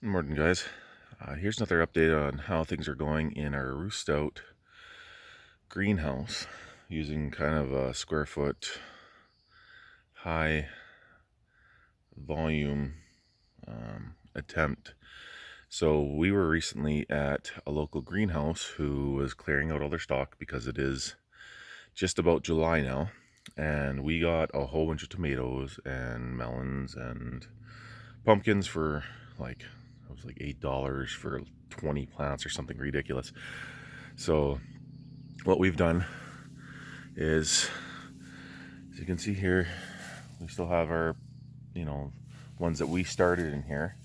Good morning, guys. Here's another update on how things are going in our roost out greenhouse using kind of a square foot high volume attempt. So we were recently at a local greenhouse who was clearing out all their stock because it is just about July now, and we got a whole bunch of tomatoes and melons and pumpkins for like, it was like $8 for 20 plants or something ridiculous. So what we've done is, as you can see here, we still have our, ones that we started in here,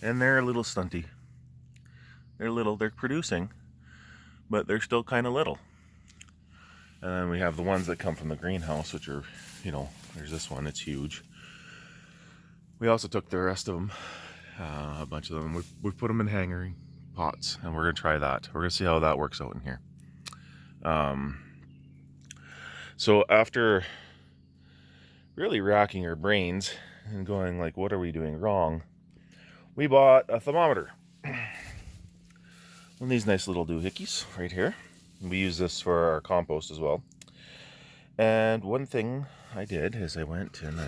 and they're a little stunty. They're producing, but they're still kind of little. And then we have the ones that come from the greenhouse, which are, there's this one, it's huge. We also took the rest of them, a bunch of them. We put them in hanging pots, and we're gonna try that. We're gonna see how that works out in here. So after really racking our brains and going like, what are we doing wrong? We bought a thermometer. One of these nice little doohickeys right here. We use this for our compost as well. And one thing I did is I went and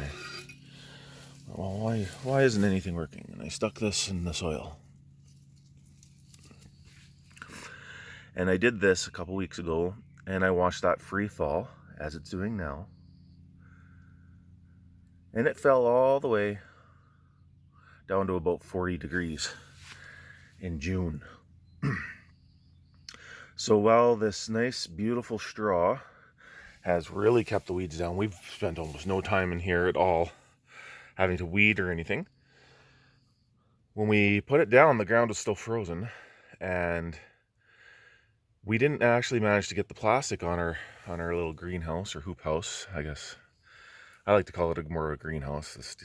why isn't anything working? And I stuck this in the soil. And I did this a couple weeks ago, and I watched that free fall as it's doing now. And it fell all the way down to about 40 degrees in June. So while this nice, beautiful straw has really kept the weeds down, we've spent almost no time in here at all having to weed or anything. When we put it down, the ground was still frozen, and we didn't actually manage to get the plastic on our little greenhouse or hoop house, I guess. I like to call it more of a greenhouse.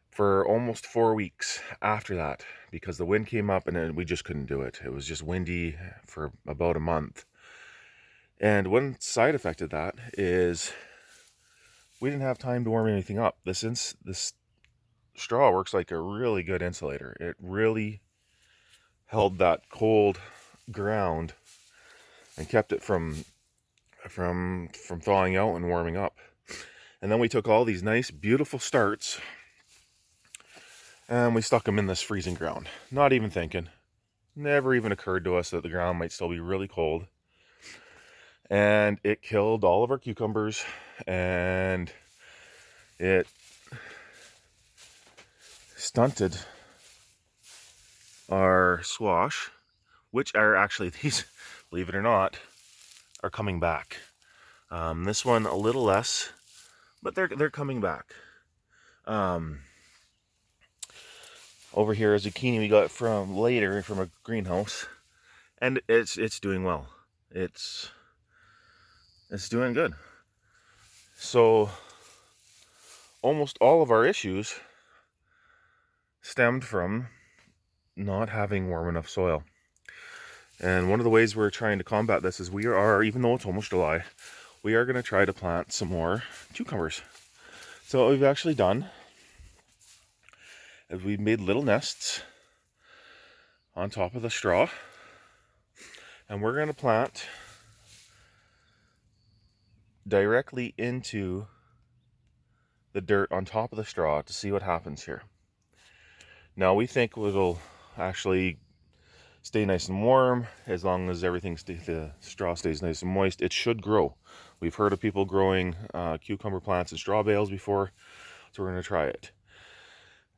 For almost 4 weeks after that, because the wind came up and then we just couldn't do it. It was just windy for about a month. And one side effect of that is we didn't have time to warm anything up. This straw works like a really good insulator. It really held that cold ground and kept it from thawing out and warming up. And then we took all these nice, beautiful starts and we stuck them in this freezing ground. Not even thinking. Never even occurred to us that the ground might still be really cold. And it killed all of our cucumbers, and it stunted our squash, which are actually, these, believe it or not, are coming back. This one a little less, but they're coming back. Over here, a zucchini we got from a greenhouse, and it's doing well. It's doing good. So almost all of our issues stemmed from not having warm enough soil. And one of the ways we're trying to combat this is we are, even though it's almost July, we are going to try to plant some more cucumbers. So what we've actually done is we've made little nests on top of the straw, and we're going to plant directly into the dirt on top of the straw to see what happens here. Now we think it'll actually stay nice and warm as long as the straw stays nice and moist. It should grow. We've heard of people growing cucumber plants in straw bales before, so we're going to try it.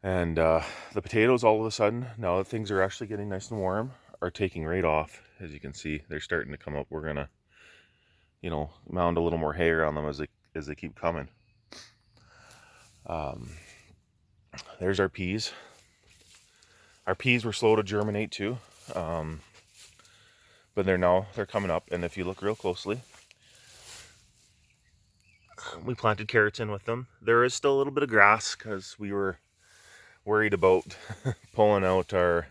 And the potatoes, all of a sudden, now that things are actually getting nice and warm, are taking right off. As you can see, they're starting to come up. We're going to, mound a little more hay around them as they keep coming. There's our peas. Our peas were slow to germinate too, but they're coming up. And if you look real closely, we planted carrots in with them. There is still a little bit of grass because we were worried about pulling out our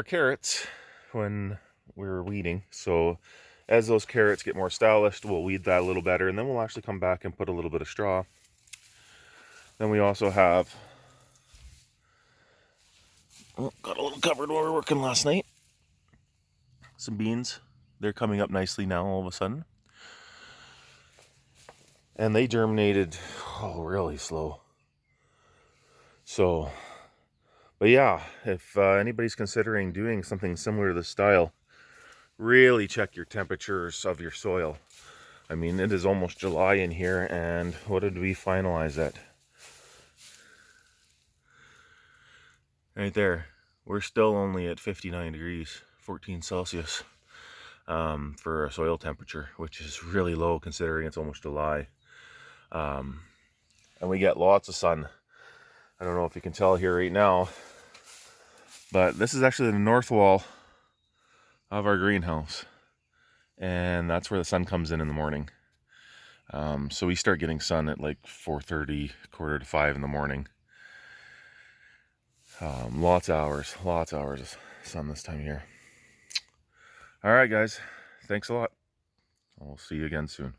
carrots when we were weeding. So as those carrots get more established, we'll weed that a little better, and then we'll actually come back and put a little bit of straw. Then we also have Oh, got a little covered while we were working last night. Some beans. They're coming up nicely now all of a sudden. And they germinated, really slow. So, but yeah, if anybody's considering doing something similar to this style, really check your temperatures of your soil. I mean, it is almost July in here, and what did we finalize at? Right there. We're still only at 59 degrees, 14 Celsius for a soil temperature, which is really low considering it's almost July. And we get lots of sun. I don't know if you can tell here right now, but this is actually the north wall of our greenhouse. And that's where the sun comes in the morning. So we start getting sun at like 4:30, 4:45 in the morning. Lots of hours of sun this time of year. All right, guys. Thanks a lot. I'll see you again soon.